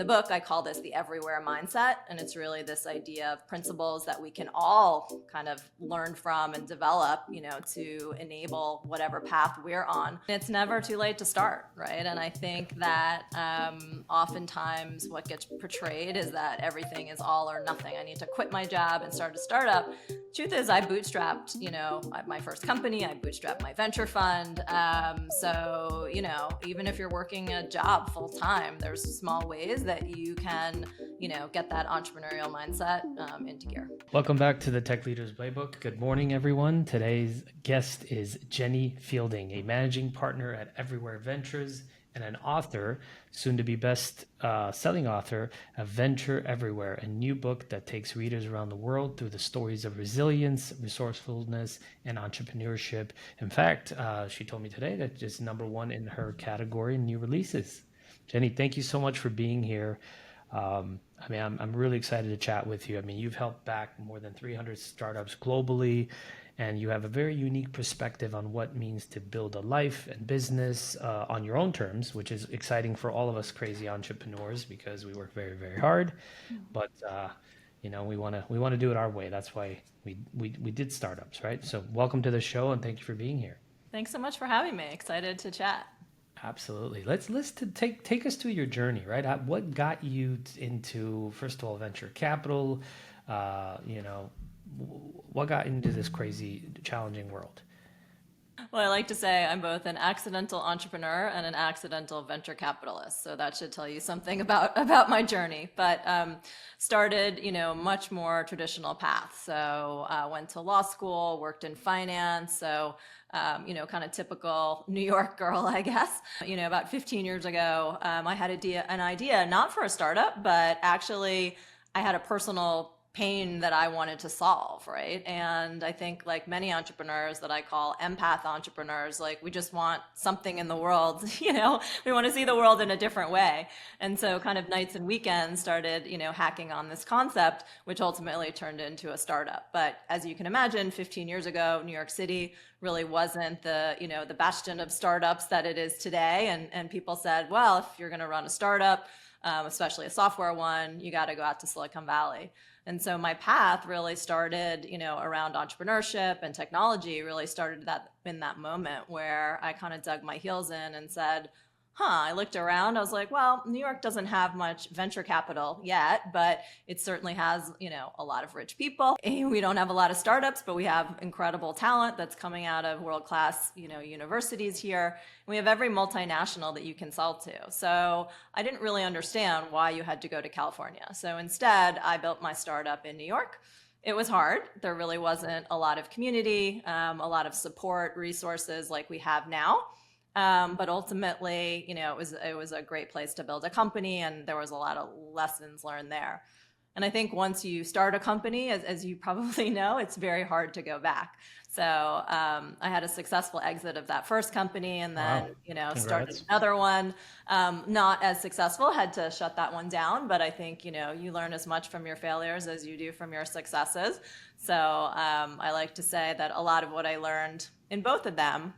the book, I call this the everywhere mindset. And it's really this idea of principles that we can all kind of learn from and develop, to enable whatever path we're on. It's never too late to start, right? And I think that oftentimes what gets portrayed is that everything is all or nothing. I need to quit my job and start a startup. Truth is, I bootstrapped, my first company. I bootstrapped my venture fund. So, even if you're working a job full time, there's small ways that you can, get that entrepreneurial mindset into gear. Welcome back to the Tech Leaders Playbook. Good morning, everyone. Today's guest is Jenny Fielding, a managing partner at Everywhere Ventures and an author, soon to be best-selling author of Venture Everywhere, a new book that takes readers around the world through the stories of resilience, resourcefulness, and entrepreneurship. In fact, she told me today that it's #1 in her category in new releases. Jenny, thank you so much for being here. I'm really excited to chat with you. You've helped back more than 300 startups globally, and you have a very unique perspective on what it means to build a life and business on your own terms, which is exciting for all of us crazy entrepreneurs because we work very, very hard. But we want to do it our way. That's why we did startups, right? So welcome to the show, and thank you for being here. Thanks so much for having me. Excited to chat. Absolutely. Let's take us through your journey, right? What got you into, first of all, venture capital? What got into this crazy, challenging world? Well, I like to say I'm both an accidental entrepreneur and an accidental venture capitalist. So that should tell you something about my journey. But started, much more traditional path. So went to law school, worked in finance. So, kind of typical New York girl, I guess. About 15 years ago, I had an idea, not for a startup, but actually I had a personal pain that I wanted to solve, right? And I think like many entrepreneurs that I call empath entrepreneurs, like we just want something in the world, we want to see the world in a different way. And so kind of nights and weekends started, hacking on this concept, which ultimately turned into a startup. But as you can imagine, 15 years ago, New York City really wasn't the bastion of startups that it is today. And people said, well, if you're going to run a startup, especially a software one, you got to go out to Silicon Valley. And so my path really started, around entrepreneurship and technology, really started in that moment where I kind of dug my heels in and said, I looked around, I was like, well, New York doesn't have much venture capital yet, but it certainly has, a lot of rich people. We don't have a lot of startups, but we have incredible talent that's coming out of world-class, universities here. We have every multinational that you can sell to. So I didn't really understand why you had to go to California. So instead, I built my startup in New York. It was hard. There really wasn't a lot of community, a lot of support, resources like we have now. But ultimately, it was a great place to build a company, and there was a lot of lessons learned there. And I think once you start a company, as you probably know, it's very hard to go back. So I had a successful exit of that first company, and then started another one. Not as successful, had to shut that one down. But I think you learn as much from your failures as you do from your successes. So I like to say that a lot of what I learned in both of them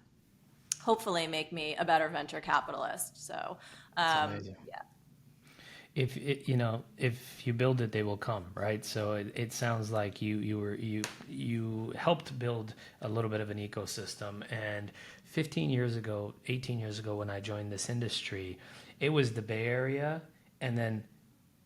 hopefully make me a better venture capitalist. So, yeah. If you build it, they will come, right? So it sounds like you helped build a little bit of an ecosystem. And 18 years ago, when I joined this industry, it was the Bay Area, and then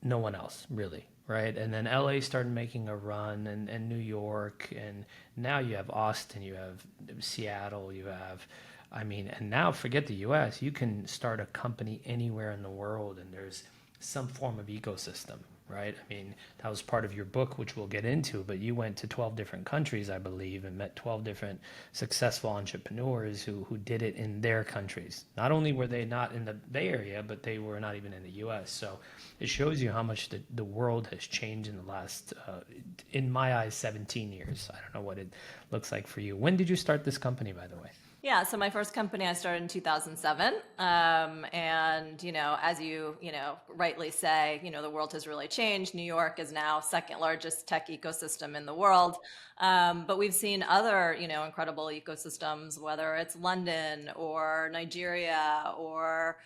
no one else really. Right. And then LA started making a run, and New York, and now you have Austin, you have Seattle, you have, and now forget the US, you can start a company anywhere in the world, and there's some form of ecosystem, right? That was part of your book, which we'll get into, but you went to 12 different countries, I believe, and met 12 different successful entrepreneurs who did it in their countries. Not only were they not in the Bay Area, but they were not even in the US. So it shows you how much the world has changed in the last, in my eyes, 17 years. I don't know what it looks like for you. When did you start this company, by the way? Yeah, so my first company I started in 2007. And, as you rightly say, the world has really changed. New York is now second largest tech ecosystem in the world. But we've seen other, incredible ecosystems, whether it's London or Nigeria or,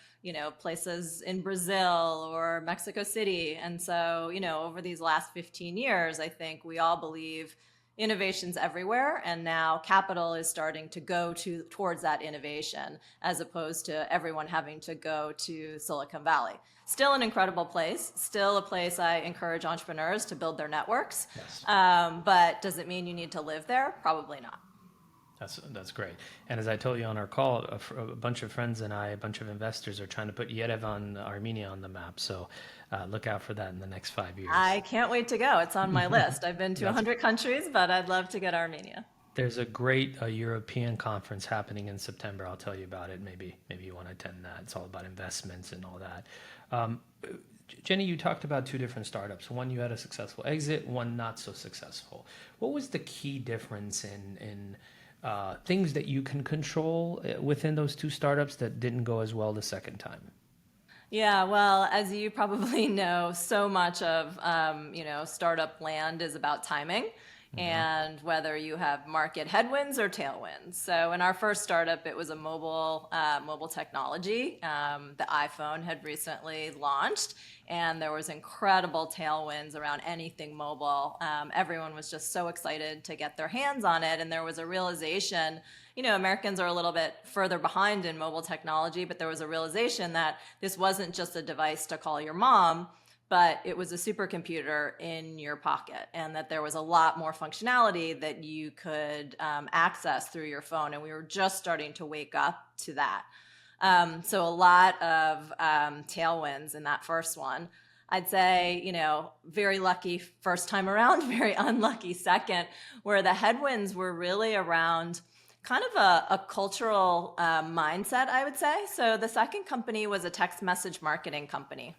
places in Brazil or Mexico City. And so, over these last 15 years, I think we all believe innovation's everywhere, and now capital is starting to go towards that innovation as opposed to everyone having to go to Silicon Valley. Still an incredible place, still a place I encourage entrepreneurs to build their networks. Yes. But does it mean you need to live there? Probably not. That's great. And as I told you on our call, a bunch of friends and a bunch of investors are trying to put Yerevan, Armenia on the map. So look out for that in the next 5 years. I can't wait to go. It's on my list. I've been to 100 countries, but I'd love to get Armenia. There's a great European conference happening in September. I'll tell you about it. Maybe you want to attend that. It's all about investments and all that. Jenny, you talked about two different startups. One, you had a successful exit, one not so successful. What was the key difference in things that you can control within those two startups that didn't go as well the second time? Yeah, well, as you probably know, so much of startup land is about timing. And whether you have market headwinds or tailwinds. So in our first startup, it was a mobile technology. The iPhone had recently launched, and there was incredible tailwinds around anything mobile. Everyone was just so excited to get their hands on it, and there was a realization. Americans are a little bit further behind in mobile technology, but there was a realization that this wasn't just a device to call your mom, but it was a supercomputer in your pocket, and that there was a lot more functionality that you could access through your phone. And we were just starting to wake up to that. So a lot of tailwinds in that first one. I'd say, very lucky first time around, very unlucky second, where the headwinds were really around kind of a cultural mindset, I would say. So the second company was a text message marketing company.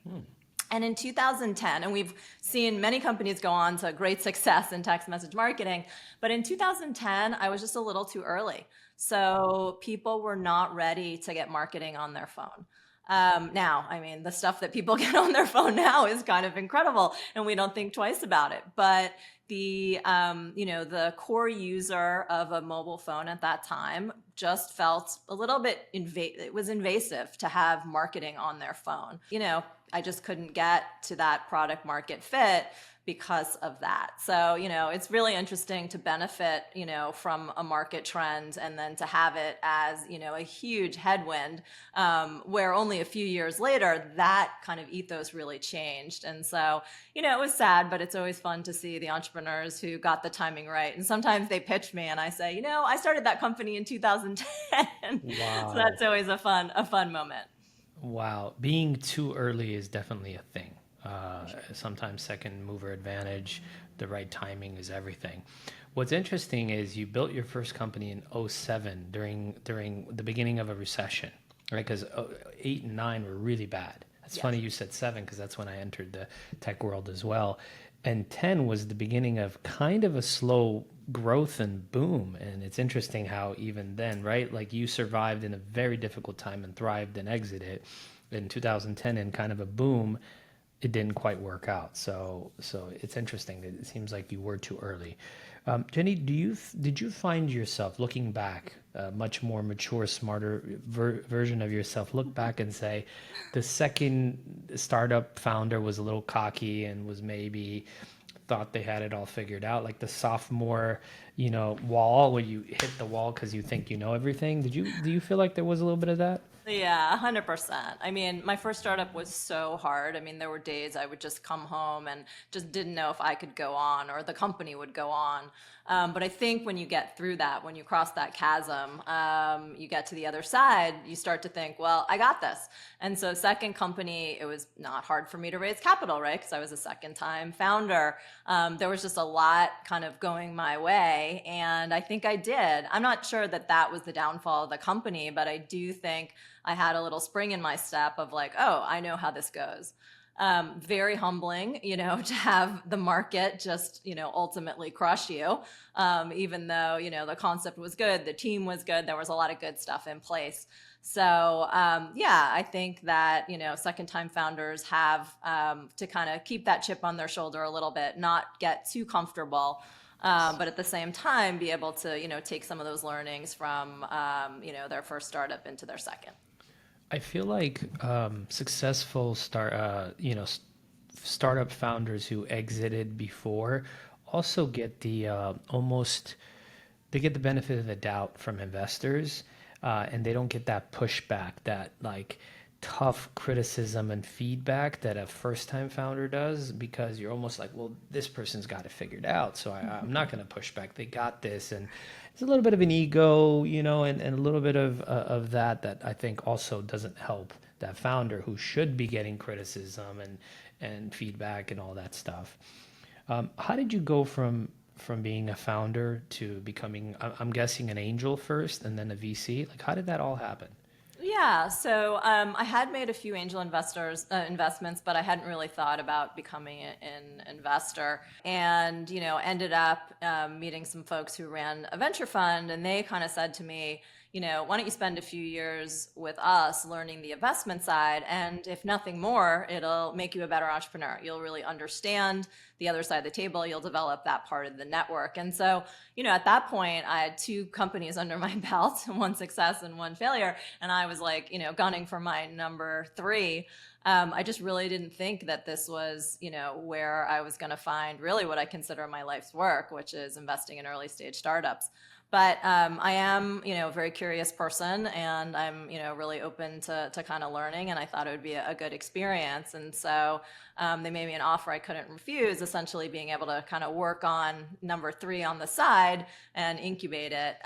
And in 2010, and we've seen many companies go on to great success in text message marketing, but in 2010, I was just a little too early. So people were not ready to get marketing on their phone. Now, I mean, the stuff that people get on their phone now is kind of incredible, and we don't think twice about it. But the core user of a mobile phone at that time just felt a little bit it was invasive to have marketing on their phone. I just couldn't get to that product market fit because of that. So, it's really interesting to benefit, from a market trend and then to have it as, a huge headwind, where only a few years later, that kind of ethos really changed. And so, it was sad, but it's always fun to see the entrepreneurs who got the timing right. And sometimes they pitch me and I say, I started that company in 2010. Wow. So that's always a fun moment. Wow. Being too early is definitely a thing. Sometimes second mover advantage, the right timing is everything. What's interesting is you built your first company in 2007 during the beginning of a recession, right? Because 8 and 9 were really bad. It's funny you said 7 because that's when I entered the tech world as well. And 10 was the beginning of kind of a slow growth and boom. And it's interesting how even then, right? Like you survived in a very difficult time and thrived and exited in 2010 in kind of a boom. It didn't quite work out. So it's interesting. It seems like you were too early. Jenny, did you find yourself looking back, a much more mature, smarter version of yourself, look back and say the second startup founder was a little cocky and was maybe thought they had it all figured out, like the sophomore, wall where you hit the wall because you think you know everything? Do you feel like there was a little bit of that? Yeah, 100%. I mean, my first startup was so hard. I mean, there were days I would just come home and just didn't know if I could go on or the company would go on. But I think when you get through that, when you cross that chasm, you get to the other side, you start to think, well, I got this. And so second company, it was not hard for me to raise capital, right? Because I was a second time founder. There was just a lot kind of going my way. And I think I did. I'm not sure that was the downfall of the company, but I do think I had a little spring in my step of like, oh, I know how this goes. Very humbling, to have the market just, ultimately crush you. Even though, the concept was good, the team was good, there was a lot of good stuff in place. So yeah, I think that, second time founders have to kind of keep that chip on their shoulder a little bit, not get too comfortable. But at the same time, be able to, take some of those learnings from, their first startup into their second. I feel like successful startup founders who exited before also get the almost they get the benefit of the doubt from investors, and they don't get that pushback, that like tough criticism and feedback that a first time founder does, because you're almost like, well, this person's got it figured out, so I'm not going to push back. They got this, and it's a little bit of an ego, and a little bit of that I think also doesn't help that founder who should be getting criticism and feedback and all that stuff. How did you go from being a founder to becoming, I'm guessing, an angel first and then a VC? Like, how did that all happen? Yeah, so I had made a few angel investments, but I hadn't really thought about becoming an investor. And ended up meeting some folks who ran a venture fund, and they kind of said to me, why don't you spend a few years with us learning the investment side, and if nothing more, it'll make you a better entrepreneur. You'll really understand the other side of the table. You'll develop that part of the network. And so, at that point, I had two companies under my belt, one success and one failure, and I was like, gunning for my number three. I just really didn't think that this was, where I was going to find really what I consider my life's work, which is investing in early stage startups. But I am, a very curious person, and I'm, really open to kind of learning, and I thought it would be a good experience. And so they made me an offer I couldn't refuse, essentially being able to kind of work on number three on the side and incubate it.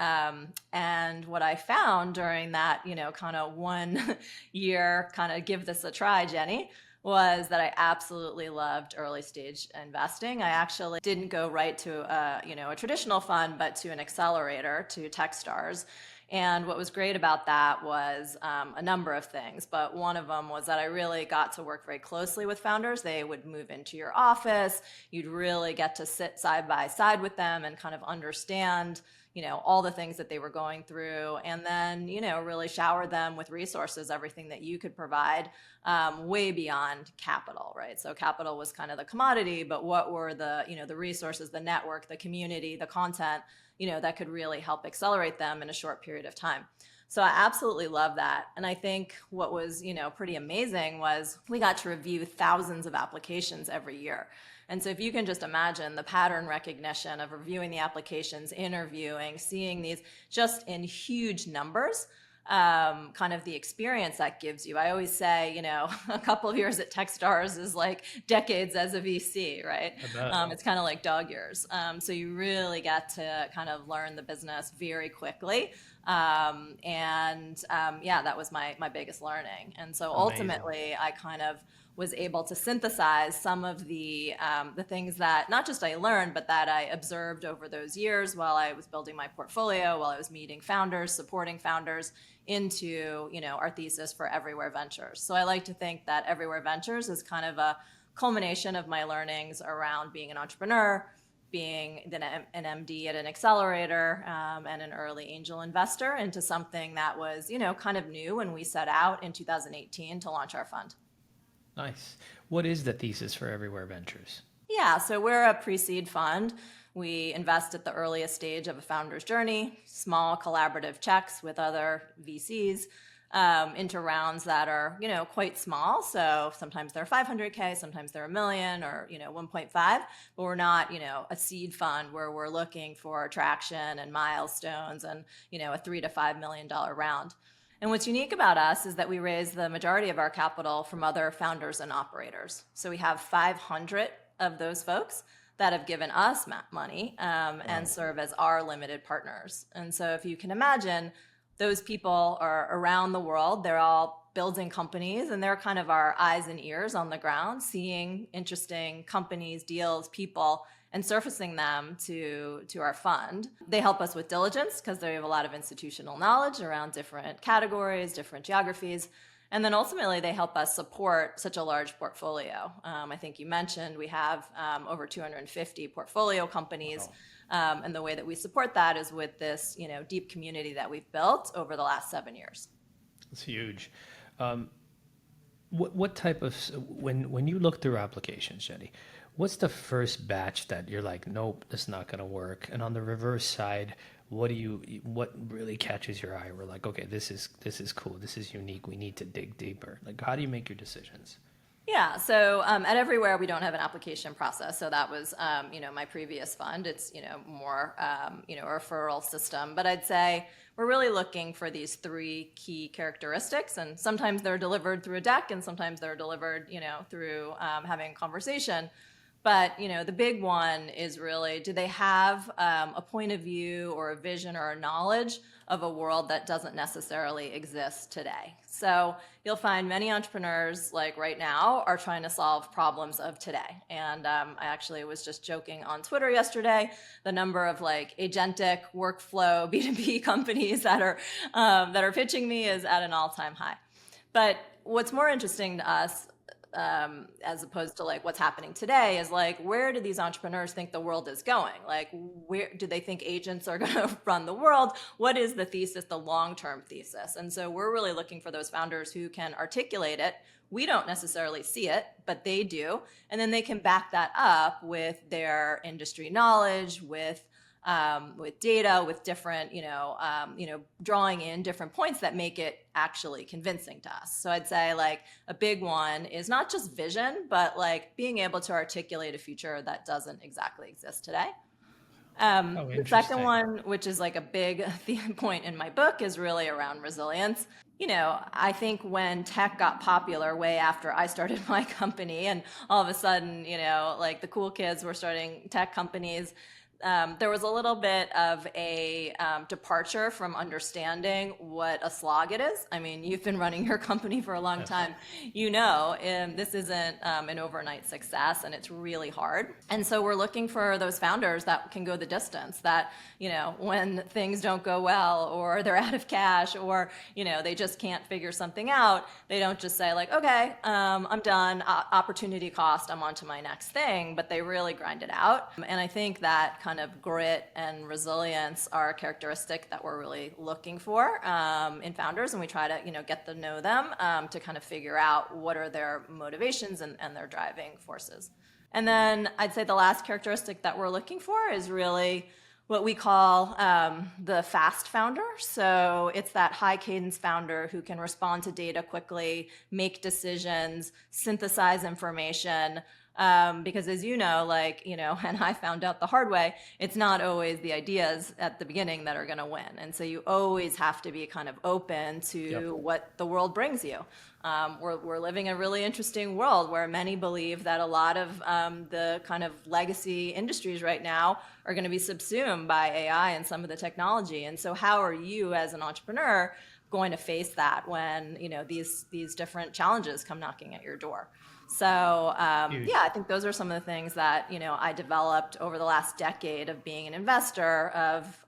And what I found during that, kind of 1 year, kind of give this a try, Jenny, was that I absolutely loved early stage investing. I actually didn't go right to a traditional fund, but to an accelerator, to Techstars. And what was great about that was a number of things, but one of them was that I really got to work very closely with founders. They would move into your office. You'd really get to sit side by side with them and kind of understand all the things that they were going through, and then, really shower them with resources, everything that you could provide, way beyond capital, right? So capital was kind of the commodity, but what were the, the resources, the network, the community, the content, that could really help accelerate them in a short period of time. So I absolutely love that. And I think what was, pretty amazing was we got to review thousands of applications every year. And so if you can just imagine the pattern recognition of reviewing the applications, interviewing, seeing these just in huge numbers, kind of the experience that gives you. I always say, a couple of years at Techstars is like decades as a VC, right? It's kind of like dog years. So you really get to kind of learn the business very quickly. Yeah, that was my biggest learning. And so ultimately, I kind of was able to synthesize some of the things that not just I learned, but that I observed over those years while I was building my portfolio, while I was meeting founders, supporting founders, into our thesis for Everywhere Ventures. So I like to think that Everywhere Ventures is kind of a culmination of my learnings around being an entrepreneur, being an MD at an accelerator, and an early angel investor into something that was kind of new when we set out in 2018 to launch our fund. Nice. What is the thesis for Everywhere Ventures? Yeah, so we're a pre-seed fund. We invest at the earliest stage of a founder's journey, small collaborative checks with other VCs, into rounds that are, quite small. So sometimes they're 500K, sometimes they're $1 million or, 1.5, but we're not, a seed fund where we're looking for traction and milestones and, a $3 to $5 million round. And what's unique about us is that we raise the majority of our capital from other founders and operators. So we have 500 of those folks that have given us money, and serve as our limited partners. And so if you can imagine, those people are around the world. They're all building companies, and they're kind of our eyes and ears on the ground, seeing interesting companies, deals, people, and surfacing them to our fund. They help us with diligence because they have a lot of institutional knowledge around different categories, different geographies. And then ultimately, they help us support such a large portfolio. I think you mentioned we have over 250 portfolio companies. And the way that we support that is with this, deep community that we've built over the last 7 years. It's huge. What type of, when you look through applications, Jenny, what's the first batch that you're like, nope, that's not going to work? And on the reverse side, what really catches your eye? We're like, okay, this is cool. This is unique. We need to dig deeper. Like, how do you make your decisions? Yeah, so at Everywhere, we don't have an application process. So that was, my previous fund. It's, more, a referral system. But I'd say we're really looking for these three key characteristics. And sometimes they're delivered through a deck, and sometimes they're delivered, through having a conversation. But, the big one is really, do they have a point of view or a vision or a knowledge of a world that doesn't necessarily exist today? So you'll find many entrepreneurs, like right now, are trying to solve problems of today. And I actually was just joking on Twitter yesterday, the number of like agentic workflow B2B companies that are pitching me is at an all-time high. But what's more interesting to us, as opposed to like what's happening today, is like, where do these entrepreneurs think the world is going? Like, where do they think agents are going to run the world? What is the thesis, the long-term thesis? And so we're really looking for those founders who can articulate it. We don't necessarily see it, but they do. And then they can back that up with their industry knowledge, with data, with different, drawing in different points that make it actually convincing to us. So I'd say like a big one is not just vision, but like being able to articulate a future that doesn't exactly exist today. The second one, which is like a big point in my book, is really around resilience. I think when tech got popular way after I started my company, and all of a sudden, like the cool kids were starting tech companies, there was a little bit of a departure from understanding what a slog it is. I mean, you've been running your company for a long time. This isn't an overnight success, and it's really hard. And so we're looking for those founders that can go the distance, that, when things don't go well, or they're out of cash, or, they just can't figure something out, they don't just say like, okay, I'm done, opportunity cost, I'm on to my next thing, but they really grind it out. And I think that kind of grit and resilience are a characteristic that we're really looking for in founders, and we try to get to know them to kind of figure out what are their motivations and their driving forces. And then I'd say the last characteristic that we're looking for is really what we call the fast founder. So it's that high cadence founder who can respond to data quickly, make decisions, synthesize information. Because as and I found out the hard way, it's not always the ideas at the beginning that are going to win. And so you always have to be kind of open to what the world brings you. We're living a really interesting world where many believe that a lot of the kind of legacy industries right now are going to be subsumed by AI and some of the technology. And so how are you as an entrepreneur going to face that when these different challenges come knocking at your door? So I think those are some of the things that I developed over the last decade of being an investor, of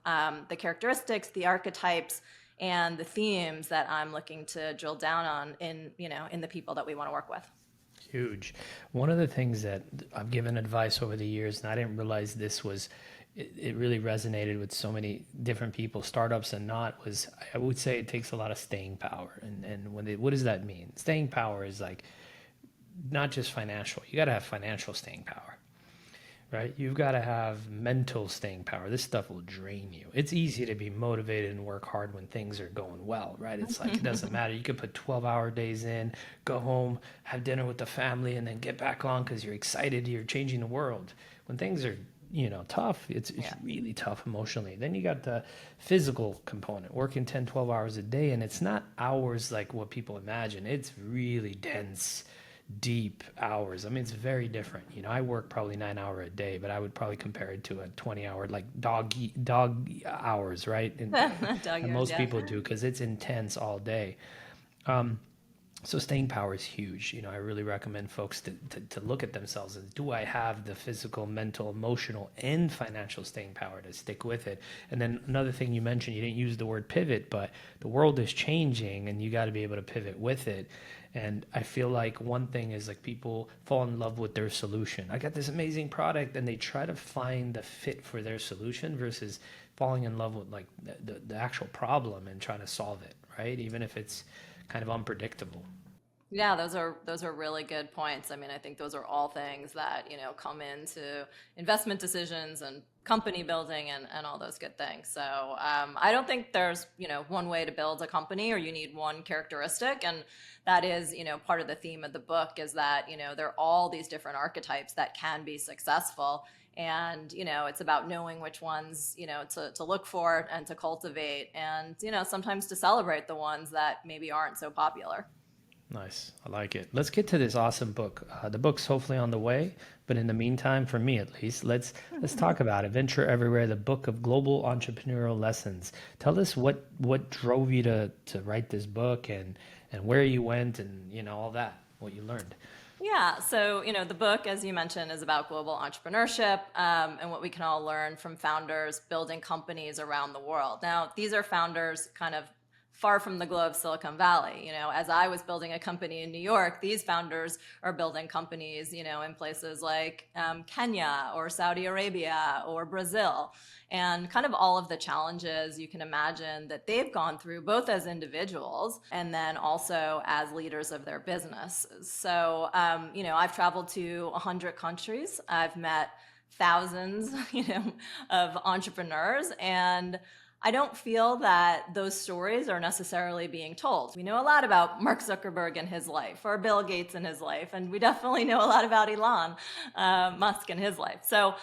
the characteristics, the archetypes, and the themes that I'm looking to drill down on in the people that we want to work with. Huge. One of the things that I've given advice over the years, and I didn't realize this was, it really resonated with so many different people, startups and not, was I would say it takes a lot of staying power. And what does that mean? Staying power is like, not just financial. You got to have financial staying power, right? You've got to have mental staying power. This stuff will drain you. It's easy to be motivated and work hard when things are going well, right? It's like, it doesn't matter. You could put 12-hour days in, go home, have dinner with the family, and then get back on because you're excited. You're changing the world. When things are tough, it's really tough emotionally. Then you got the physical component, working 10, 12 hours a day, and it's not hours like what people imagine. It's really dense, deep hours. I mean, it's very different. I work probably 9 hours a day, but I would probably compare it to a 20-hour, like dog hours, right? And most people do, because it's intense all day. So staying power is huge. I really recommend folks to look at themselves as, do I have the physical, mental, emotional, and financial staying power to stick with it? And then another thing you mentioned, you didn't use the word pivot, but the world is changing and you got to be able to pivot with it. And I feel like one thing is like people fall in love with their solution. I got this amazing product and they try to find the fit for their solution versus falling in love with like the actual problem and trying to solve it, right? Even if it's kind of unpredictable. Yeah, those are really good points. I mean, I think those are all things that, come into investment decisions and company building and all those good things. So I don't think there's, one way to build a company or you need one characteristic. And that is, part of the theme of the book is that, there are all these different archetypes that can be successful. And, it's about knowing which ones, to look for and to cultivate and, sometimes to celebrate the ones that maybe aren't so popular. Nice. I like it. Let's get to this awesome book. The book's hopefully on the way, but in the meantime, for me at least, let's talk about it. Venture Everywhere, the book of global entrepreneurial lessons. Tell us what drove you to write this book and where you went and all that, what you learned. Yeah, so the book, as you mentioned, is about global entrepreneurship and what we can all learn from founders building companies around the world. Now, these are founders kind of far from the glow of Silicon Valley. As I was building a company in New York, these founders are building companies, in places like Kenya or Saudi Arabia or Brazil, and kind of all of the challenges you can imagine that they've gone through, both as individuals and then also as leaders of their businesses. So, I've traveled to 100 countries. I've met thousands, of entrepreneurs, and I don't feel that those stories are necessarily being told. We know a lot about Mark Zuckerberg and his life, or Bill Gates and his life, and we definitely know a lot about Elon Musk and his life. So,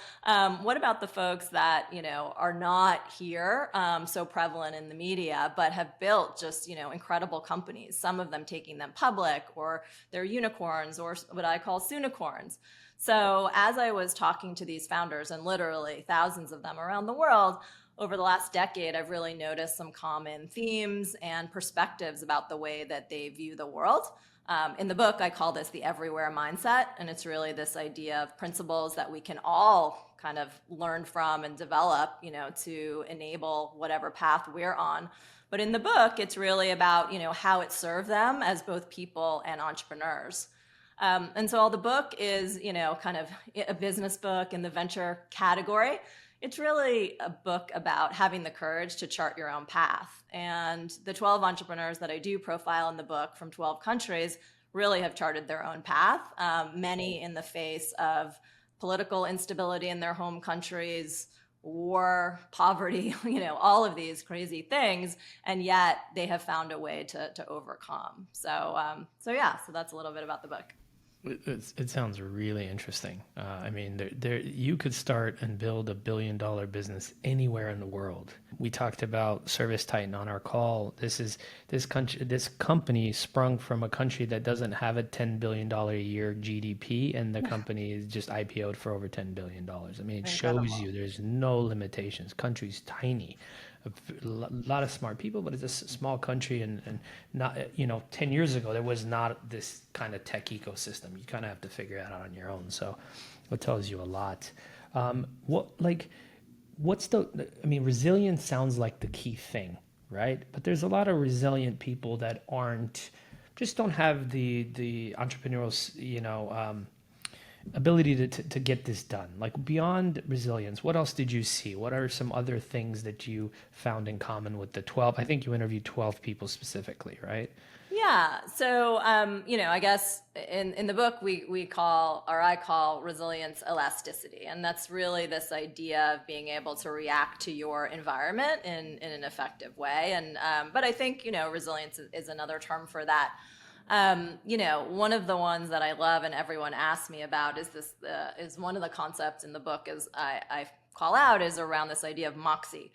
what about the folks that are not here, so prevalent in the media, but have built just incredible companies? Some of them taking them public, or they're unicorns, or what I call soonicorns. So, as I was talking to these founders, and literally thousands of them around the world, over the last decade, I've really noticed some common themes and perspectives about the way that they view the world. In the book, I call this the everywhere mindset, and it's really this idea of principles that we can all kind of learn from and develop, to enable whatever path we're on. But in the book, it's really about, how it served them as both people and entrepreneurs. And so while the book is, kind of a business book in the venture category, it's really a book about having the courage to chart your own path. And the 12 entrepreneurs that I do profile in the book from 12 countries really have charted their own path, many in the face of political instability in their home countries, war, poverty, all of these crazy things, and yet they have found a way to overcome. So yeah, so that's a little bit about the book. It sounds really interesting. I mean, you could start and build $1 billion business anywhere in the world. We talked about Service Titan on our call. This company sprung from a country that doesn't have a $10 billion a year GDP, and the company is just IPO'd for over $10 billion. I mean, it shows you there's no limitations. Country's tiny. A lot of smart people, but it's a small country, and not 10 years ago there was not this kind of tech ecosystem. You kind of have to figure it out on your own. So it tells you a lot. Resilience sounds like the key thing, right? But there's a lot of resilient people that don't have the entrepreneurial ability to get this done. Like, beyond resilience, what else did you see? What are some other things that you found in common with the 12? I think you interviewed 12 people specifically, right? Yeah. So, I guess in the book, I call resilience elasticity. And that's really this idea of being able to react to your environment in an effective way. And, but I think, resilience is another term for that. One of the ones that I love and everyone asks me about is one of the concepts in the book I call out is around this idea of Moxie.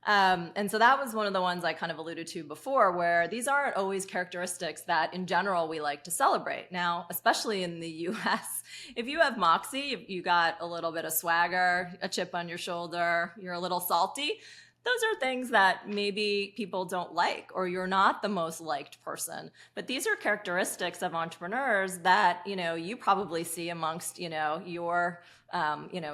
And so that was one of the ones I kind of alluded to before, where these aren't always characteristics that in general we like to celebrate. Now, especially in the US, if you have Moxie, if you got a little bit of swagger, a chip on your shoulder, you're a little salty, those are things that maybe people don't like, or you're not the most liked person. But these are characteristics of entrepreneurs that, you probably see amongst, your,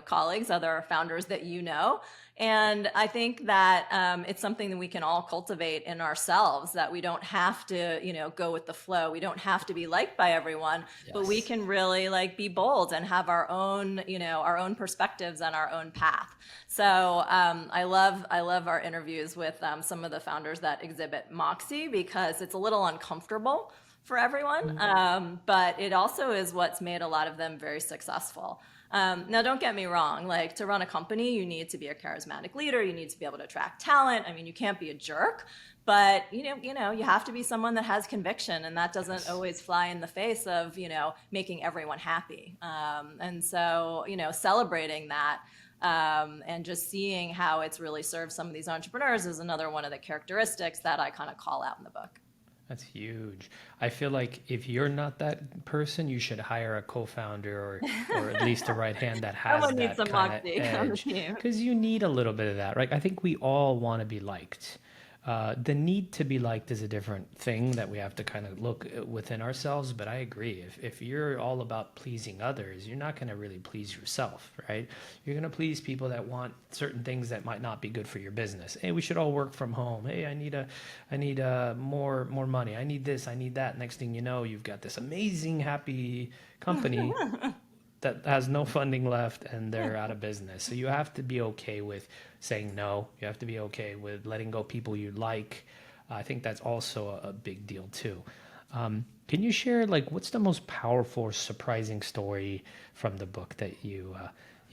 colleagues, other founders that you know. And I think that it's something that we can all cultivate in ourselves, that we don't have to, go with the flow. We don't have to be liked by everyone, but we Yes. can really like be bold and have our own, our own perspectives and our own path. So I love our interviews with some of the founders that exhibit Moxie, because it's a little uncomfortable for everyone, but it also is what's made a lot of them very successful. Now, don't get me wrong, like to run a company, you need to be a charismatic leader. You need to be able to attract talent. I mean, you can't be a jerk, but you have to be someone that has conviction, and that doesn't always fly in the face of, making everyone happy. And so, celebrating that, and just seeing how it's really served some of these entrepreneurs is another one of the characteristics that I kind of call out in the book. That's huge. I feel like if you're not that person, you should hire a co-founder or at least a right hand that has Someone needs that some kind of Moxie on the edge. team. Because you need a little bit of that, right? I think we all want to be liked. The need to be liked is a different thing that we have to kind of look within ourselves. But I agree. If you're all about pleasing others, you're not going to really please yourself, right? You're going to please people that want certain things that might not be good for your business. Hey, we should all work from home. Hey, I need more money. I need this. I need that. Next thing you know, you've got this amazing, happy company that has no funding left and they're out of business. So you have to be okay with saying no. You have to be okay with letting go people you like. I think that's also a big deal too. Can you share like what's the most powerful or surprising story from the book that you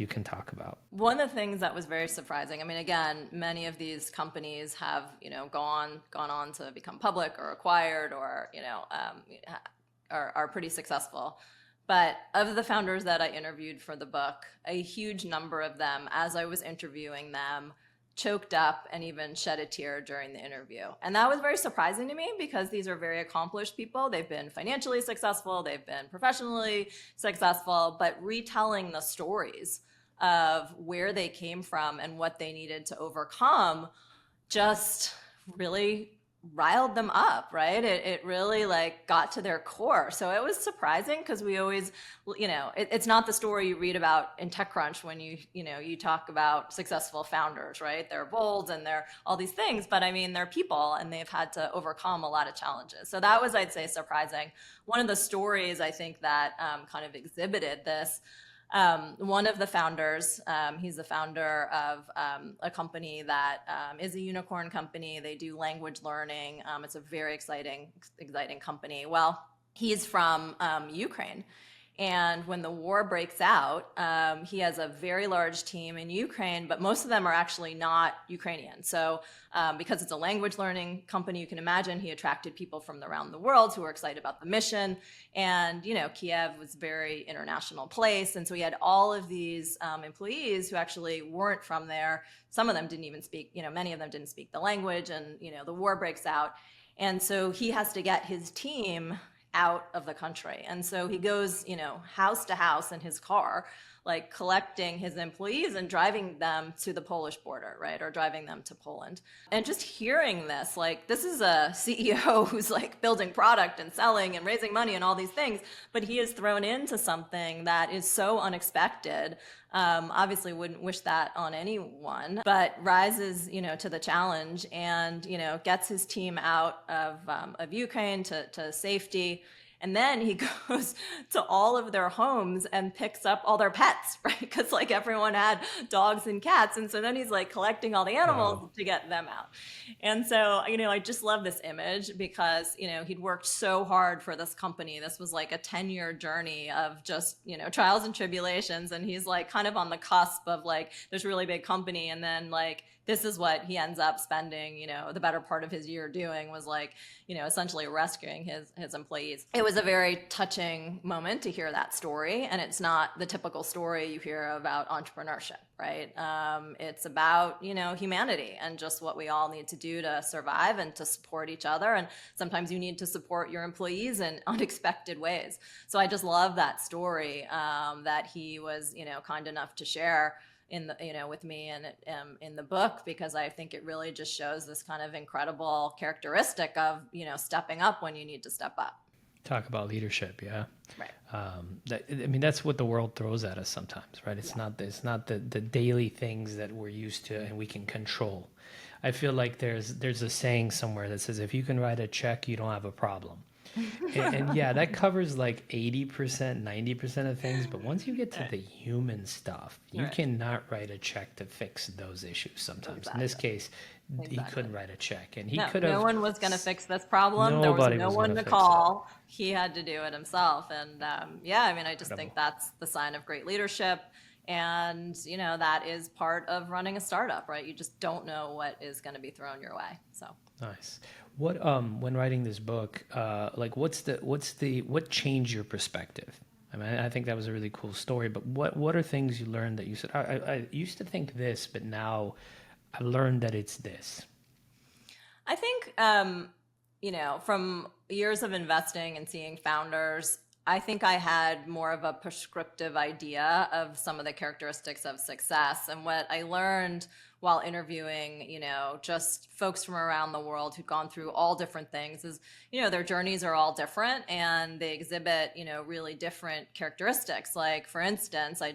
can talk about? One of the things that was very surprising, I mean, again, many of these companies have, gone on to become public or acquired, or, are pretty successful. But of the founders that I interviewed for the book, a huge number of them, as I was interviewing them, choked up and even shed a tear during the interview. And that was very surprising to me, because these are very accomplished people. They've been financially successful, they've been professionally successful, but retelling the stories of where they came from and what they needed to overcome just really riled them up, right? It really like got to their core. So it was surprising, because we always, it's not the story you read about in TechCrunch when you talk about successful founders, right? They're bold and they're all these things, but I mean, they're people and they've had to overcome a lot of challenges. So that was, I'd say, surprising. One of the stories I think that kind of exhibited this, one of the founders, he's the founder of a company that is a unicorn company. They do language learning. It's a very exciting company. Well, he's from Ukraine. And when the war breaks out, he has a very large team in Ukraine, but most of them are actually not Ukrainian. So because it's a language learning company, you can imagine he attracted people from around the world who were excited about the mission. And, Kiev was a very international place. And so he had all of these employees who actually weren't from there. Some of them didn't even speak, many of them didn't speak the language, and, the war breaks out. And so he has to get his team out of the country. And so he goes, house to house in his car, like collecting his employees and driving them to the Polish border, right? Or driving them to Poland. And just hearing this, like, this is a CEO who's like building product and selling and raising money and all these things, but he is thrown into something that is so unexpected. Obviously wouldn't wish that on anyone, but rises, to the challenge and, gets his team out of Ukraine to safety. And then he goes to all of their homes and picks up all their pets, right? Because like everyone had dogs and cats. And so then he's like collecting all the animals to get them out. And so, I just love this image because, he'd worked so hard for this company. This was like a 10-year journey of just, trials and tribulations. And he's like kind of on the cusp of like this really big company. And then like, this is what he ends up spending, the better part of his year doing, was like, essentially rescuing his employees. It was a very touching moment to hear that story. And it's not the typical story you hear about entrepreneurship, right? It's about, humanity and just what we all need to do to survive and to support each other. And sometimes you need to support your employees in unexpected ways. So I just love that story that he was, kind enough to share. in the, with me and in the book, because I think it really just shows this kind of incredible characteristic of, stepping up when you need to step up. Talk about leadership, yeah. Right. That's what the world throws at us sometimes, right? It's not the daily things that we're used to and we can control. I feel like there's a saying somewhere that says, if you can write a check, you don't have a problem. And yeah, that covers like 80%, 90% of things. But once you get to the human stuff, you cannot write a check to fix those issues sometimes. Exactly. In this case, he couldn't write a check. And he could have. No one was going to fix this problem. There was no one to call. He had to do it himself. And I just think that's the sign of great leadership. And, that is part of running a startup, right? You just don't know what is going to be thrown your way. So nice. What when writing this book, what changed your perspective? I mean, I think that was a really cool story, but what are things you learned that you said, I used to think this, but now I learned that it's this? I think, from years of investing and seeing founders, I think I had more of a prescriptive idea of some of the characteristics of success. And what I learned while interviewing, just folks from around the world who've gone through all different things is, their journeys are all different and they exhibit, really different characteristics. Like, for instance, I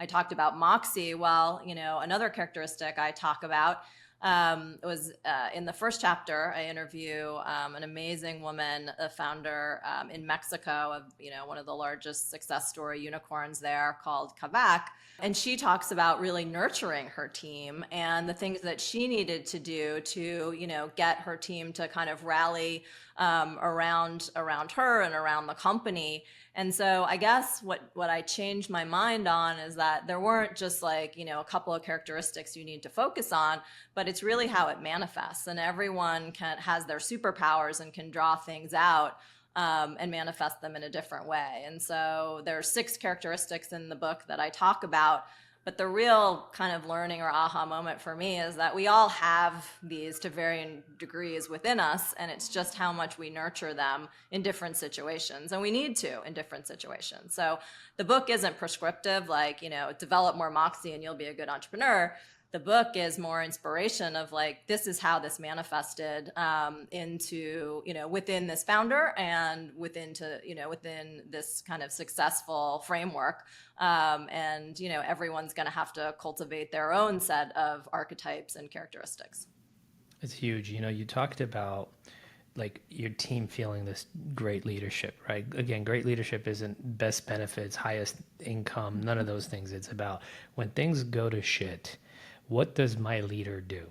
talked about Moxie. Well, another characteristic I talk about was in the first chapter. I interview an amazing woman, a founder in Mexico of one of the largest success story unicorns there, called Kavak, and she talks about really nurturing her team and the things that she needed to do to get her team to kind of rally around her and around the company. And so I guess what I changed my mind on is that there weren't just like, a couple of characteristics you need to focus on, but it's really how it manifests. And everyone has their superpowers and can draw things out and manifest them in a different way. And so there are 6 characteristics in the book that I talk about. But the real kind of learning or aha moment for me is that we all have these to varying degrees within us, and it's just how much we nurture them in different situations, and we need to in different situations. So the book isn't prescriptive, like, develop more Moxie and you'll be a good entrepreneur. The book is more inspiration of like, this is how this manifested into, within this founder and within this kind of successful framework. Everyone's going to have to cultivate their own set of archetypes and characteristics. It's huge. You talked about like your team feeling this great leadership, right? Again, great leadership isn't best benefits, highest income, none of those things. It's about when things go to shit, what does my leader do?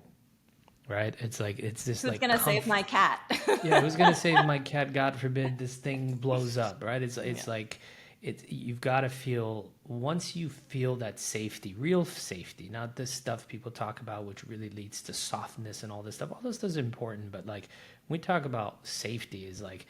Right? It's like, it's this who's like, going to save my cat? Yeah, who's going to save my cat? God forbid this thing blows up, right? It's like, you've got to feel, once you feel that safety, real safety, not this stuff people talk about, which really leads to softness and all this stuff. All this stuff is important, but like, when we talk about safety, is like,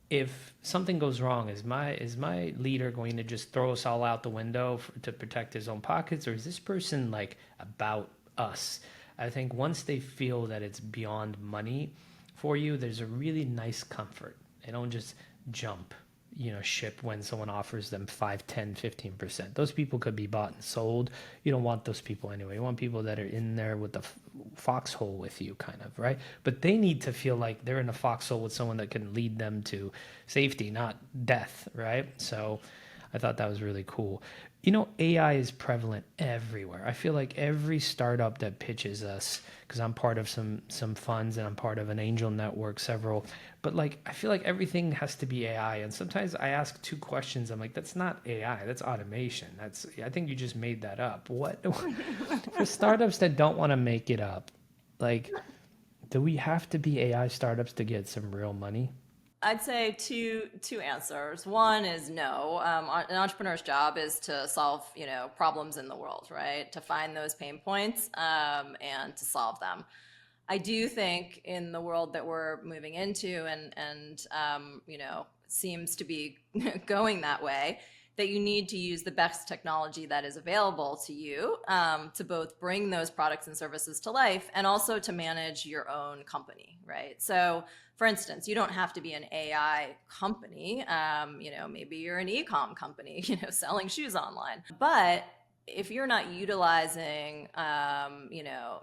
if something goes wrong, is my leader going to just throw us all out the window to protect his own pockets, or is this person like about us? I think once they feel that it's beyond money for you, there's a really nice comfort. They don't just jump, ship when someone offers them 5, 10, 15%. Those people could be bought and sold. You don't want those people anyway. You want people that are in there with the foxhole with you, kind of, right? But they need to feel like they're in a foxhole with someone that can lead them to safety, not death, right? So I thought that was really cool. AI is prevalent everywhere. I feel like every startup that pitches us, because I'm part of some funds and I'm part of an angel network, several, but like, I feel like everything has to be AI. And sometimes I ask 2 questions. I'm like, that's not AI, that's automation. I think you just made that up. What? For startups that don't want to make it up, like, do we have to be AI startups to get some real money? I'd say two answers. One is no. An entrepreneur's job is to solve, problems in the world, right? To find those pain points and to solve them. I do think in the world that we're moving into and seems to be going that way, that you need to use the best technology that is available to you to both bring those products and services to life and also to manage your own company, right? So, for instance, you don't have to be an AI company. Maybe you're an e-com company, selling shoes online. But if you're not utilizing,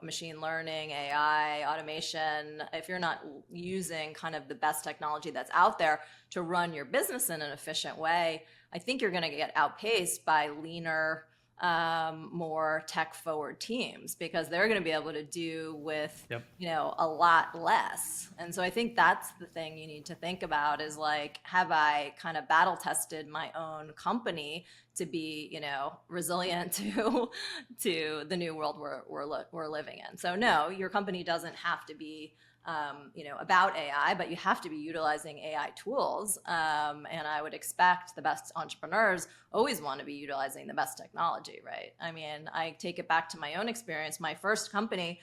machine learning, AI, automation, if you're not using kind of the best technology that's out there to run your business in an efficient way, I think you're going to get outpaced by leaner, more tech forward teams, because they're going to be able to do with, Yep. a lot less. And so I think that's the thing you need to think about is like, have I kind of battle tested my own company to be, resilient to the new world we're living in? So no, your company doesn't have to be about AI, but you have to be utilizing AI tools. And I would expect the best entrepreneurs always want to be utilizing the best technology, right? I mean, I take it back to my own experience. My first company,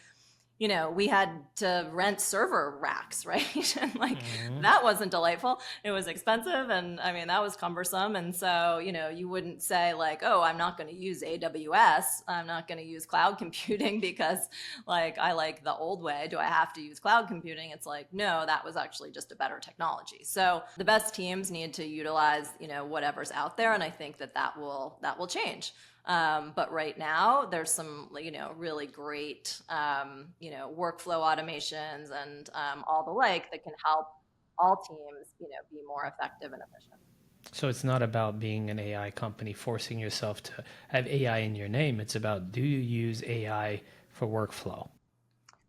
we had to rent server racks, right? And like that wasn't delightful. It was expensive. And I mean, that was cumbersome. And so, you wouldn't say like, oh, I'm not going to use AWS. I'm not going to use cloud computing because like I like the old way. Do I have to use cloud computing? It's like, no, that was actually just a better technology. So the best teams need to utilize, whatever's out there. And I think that will change. But right now, there's some, really great, workflow automations and all the like that can help all teams, be more effective and efficient. So it's not about being an AI company, forcing yourself to have AI in your name. It's about, do you use AI for workflow?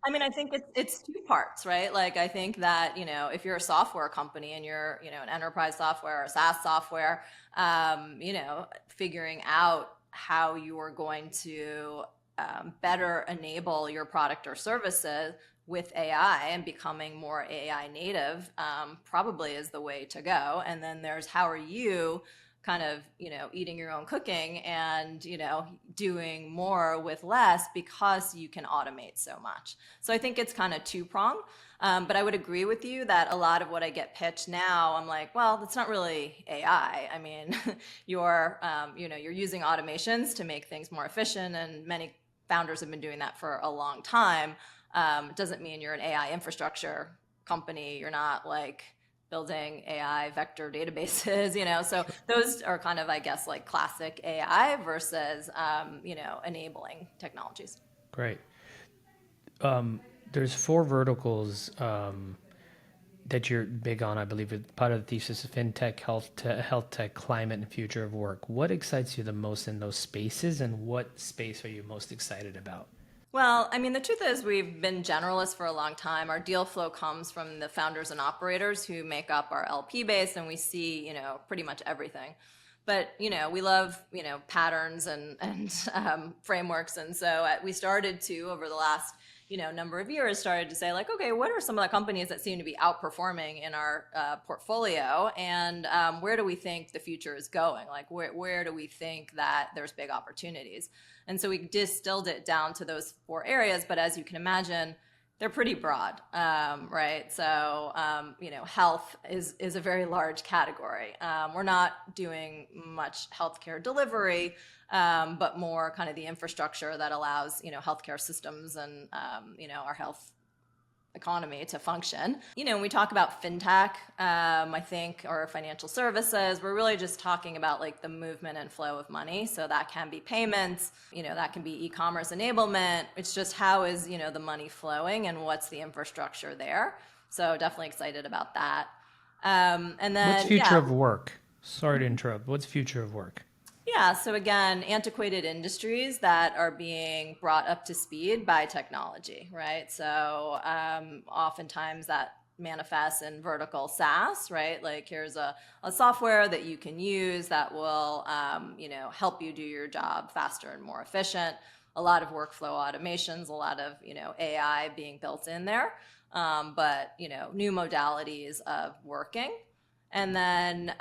I mean, I think it's two parts, right? Like, I think that, if you're a software company and you're, an enterprise software or SaaS software, figuring out how you are going to better enable your product or services with AI and becoming more AI native probably is the way to go. And then there's how are you kind of, eating your own cooking and, doing more with less because you can automate so much. So I think it's kind of two-pronged. But I would agree with you that a lot of what I get pitched now, I'm like, well, that's not really AI. I mean, you're using automations to make things more efficient, and many founders have been doing that for a long time. It doesn't mean you're an AI infrastructure company. You're not like building AI vector databases, So those are kind of, I guess, like classic AI versus, enabling technologies. Great. There's four verticals that you're big on, I believe. Part of the thesis is fintech, health tech, climate, and future of work. What excites you the most in those spaces, and what space are you most excited about? Well, I mean, the truth is we've been generalists for a long time. Our deal flow comes from the founders and operators who make up our LP base, and we see, pretty much everything. But, we love, patterns and frameworks. And so we started to, over the last, number of years, started to say like, okay, what are some of the companies that seem to be outperforming in our portfolio? And where do we think the future is going? Like, where do we think that there's big opportunities? And so we distilled it down to those four areas. But as you can imagine, they're pretty broad, right? So, health is a very large category. We're not doing much healthcare delivery, but more kind of the infrastructure that allows, healthcare systems and, our health economy to function. When we talk about fintech, I think, or financial services, we're really just talking about like the movement and flow of money. So that can be payments, that can be e-commerce enablement. It's just how is, the money flowing and what's the infrastructure there. So definitely excited about that. And then What's future of work? Sorry to interrupt. What's future of work? Yeah, so again, antiquated industries that are being brought up to speed by technology, right? So oftentimes that manifests in vertical SaaS, right? Like here's a software that you can use that will, help you do your job faster and more efficient. A lot of workflow automations, a lot of, AI being built in there, but, new modalities of working. And then,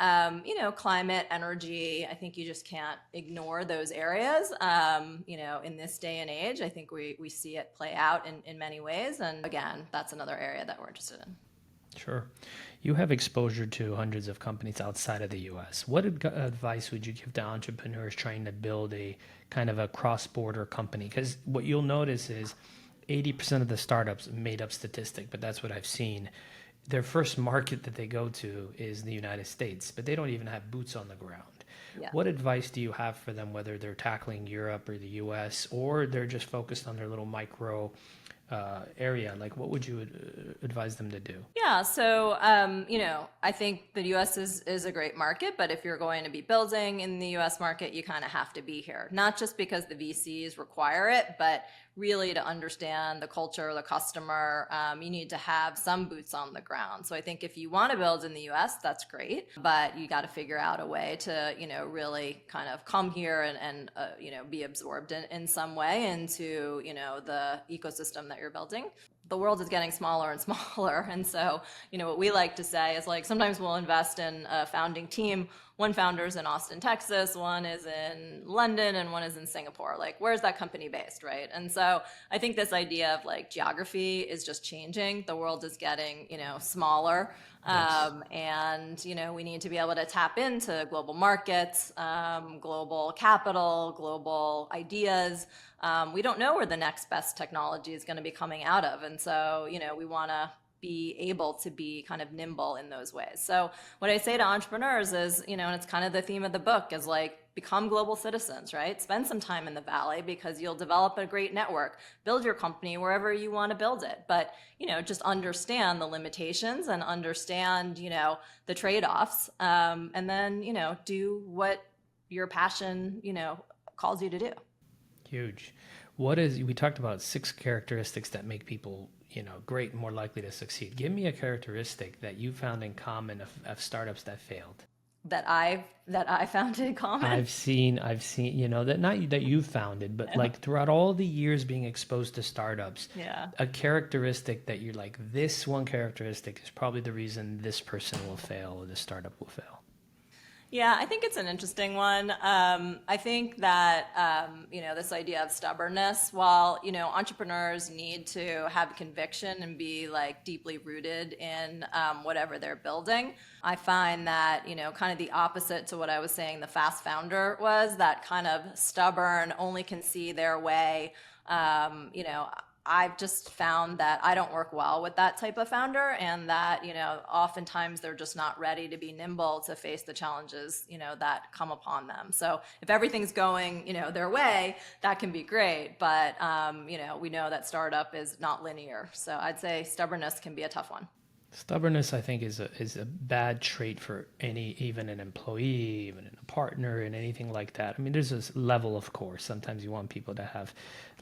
climate, energy, I think you just can't ignore those areas. In this day and age, I think we see it play out in many ways. And again, that's another area that we're interested in. Sure. You have exposure to hundreds of companies outside of the US. What advice would you give to entrepreneurs trying to build a kind of a cross-border company? Because what you'll notice is 80% of the startups, made up statistic, but that's what I've seen, their first market that they go to is the United States, but they don't even have boots on the ground. Yeah. What advice do you have for them, whether they're tackling Europe or the US, or they're just focused on their little micro area? Like, what would you advise them to do? Yeah, so I think the U.S. is a great market, but if you're going to be building in the U.S. market, you kind of have to be here. Not just because the VCs require it, but really to understand the culture, the customer. You need to have some boots on the ground. So I think if you want to build in the U.S., that's great, but you got to figure out a way to really kind of come here and be absorbed in some way into the ecosystem that you're building. The world is getting smaller and smaller. And so, what we like to say is like sometimes we'll invest in a founding team. One founder's in Austin, Texas, one is in London, and one is in Singapore. Like, where's that company based, right? And so I think this idea of like geography is just changing. The world is getting, smaller. And, we need to be able to tap into global markets, global capital, global ideas. We don't know where the next best technology is going to be coming out of. And so, we want to be able to be kind of nimble in those ways. So what I say to entrepreneurs is, and it's kind of the theme of the book, is like, become global citizens, right? Spend some time in the Valley because you'll develop a great network. Build your company wherever you want to build it. But, just understand the limitations and understand, the trade-offs. And then, do what your passion, calls you to do. Huge. We talked about 6 characteristics that make people, great and more likely to succeed. Give me a characteristic that you found in common of startups that failed. That I found in common. I've seen, that not that you founded, but like throughout all the years being exposed to startups, Yeah. a characteristic that you're like, this one characteristic is probably the reason this person will fail or this startup will fail. Yeah, I think it's an interesting one. I think that, this idea of stubbornness, while, entrepreneurs need to have conviction and be like deeply rooted in whatever they're building, I find that, kind of the opposite to what I was saying the fast founder was, that kind of stubborn, only can see their way, I've just found that I don't work well with that type of founder, and that, oftentimes they're just not ready to be nimble to face the challenges, that come upon them. So if everything's going, their way, that can be great. But, we know that startup is not linear. So I'd say stubbornness can be a tough one. Stubbornness, I think, is a bad trait for even an employee, even a partner, and anything like that. I mean, there's this level, of course. Sometimes you want people to have,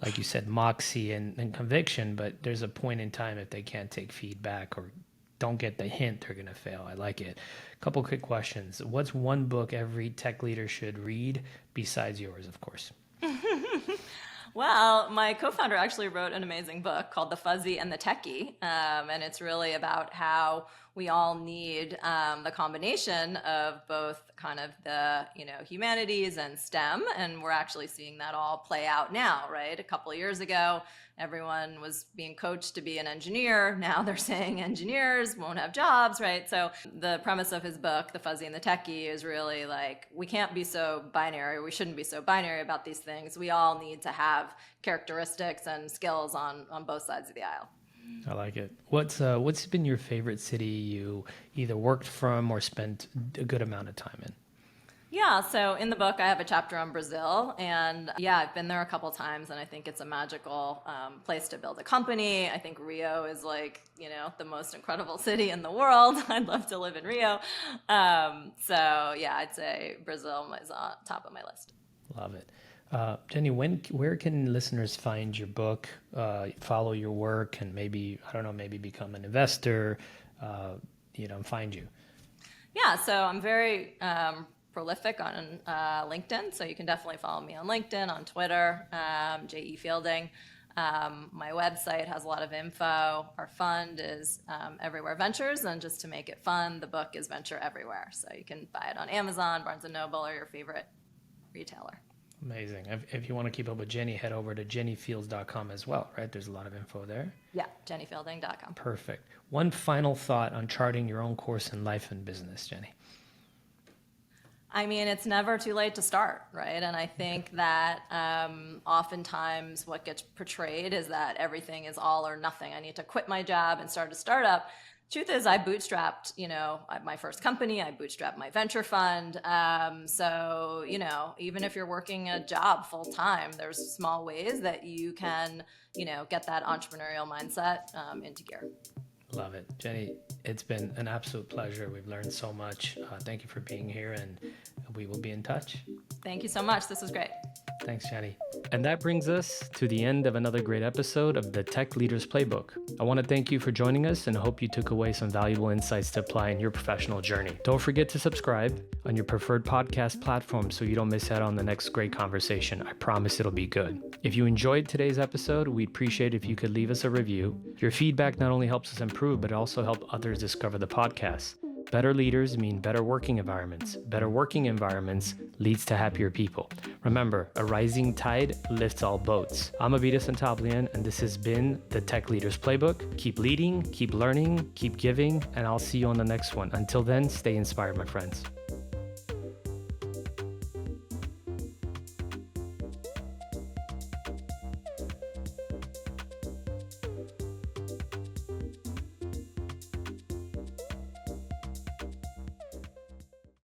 like you said, moxie and conviction, but there's a point in time if they can't take feedback or don't get the hint, they're going to fail. I like it. A couple quick questions. What's one book every tech leader should read besides yours, of course? Well, my co-founder actually wrote an amazing book called The Fuzzy and the Techie, and it's really about how we all need the combination of both kind of the humanities and STEM, and we're actually seeing that all play out now, right? A couple of years ago, everyone was being coached to be an engineer. Now they're saying engineers won't have jobs, right? So the premise of his book, The Fuzzy and the Techie, is really like, we can't be so binary. We shouldn't be so binary about these things. We all need to have characteristics and skills on both sides of the aisle. I like it. What's been your favorite city you either worked from or spent a good amount of time in? Yeah, so in the book, I have a chapter on Brazil, and yeah, I've been there a couple times, and I think it's a magical place to build a company. I think Rio is like, the most incredible city in the world. I'd love to live in Rio. So yeah, I'd say Brazil is on top of my list. Love it. Jenny, where can listeners find your book, follow your work, and maybe become an investor, and find you? Yeah, so I'm very prolific on LinkedIn, so you can definitely follow me on LinkedIn, on Twitter, J.E. Fielding. My website has a lot of info. Our fund is Everywhere Ventures, and just to make it fun, the book is Venture Everywhere. So you can buy it on Amazon, Barnes & Noble, or your favorite retailer. Amazing. If you want to keep up with Jenny, head over to jennyfields.com as well, right? There's a lot of info there. Yeah, jennyfielding.com. Perfect. One final thought on charting your own course in life and business, Jenny. I mean, it's never too late to start, right? And I think that oftentimes what gets portrayed is that everything is all or nothing. I need to quit my job and start a startup. Truth is, I bootstrapped, my first company. I bootstrapped my venture fund. So, even if you're working a job full time, there's small ways that you can, get that entrepreneurial mindset into gear. Love it. Jenny, it's been an absolute pleasure. We've learned so much. Thank you for being here, and we will be in touch. Thank you so much. This was great. Thanks, Jenny. And that brings us to the end of another great episode of the Tech Leaders Playbook. I want to thank you for joining us and hope you took away some valuable insights to apply in your professional journey. Don't forget to subscribe on your preferred podcast platform so you don't miss out on the next great conversation. I promise it'll be good. If you enjoyed today's episode, we'd appreciate if you could leave us a review. Your feedback not only helps us improve, but it also helps others discover the podcast. Better leaders mean better working environments. Better working environments leads to happier people. Remember, a rising tide lifts all boats. I'm Avetis Antaplyan, and this has been the Tech Leaders Playbook. Keep leading, keep learning, keep giving, and I'll see you on the next one. Until then, stay inspired, my friends.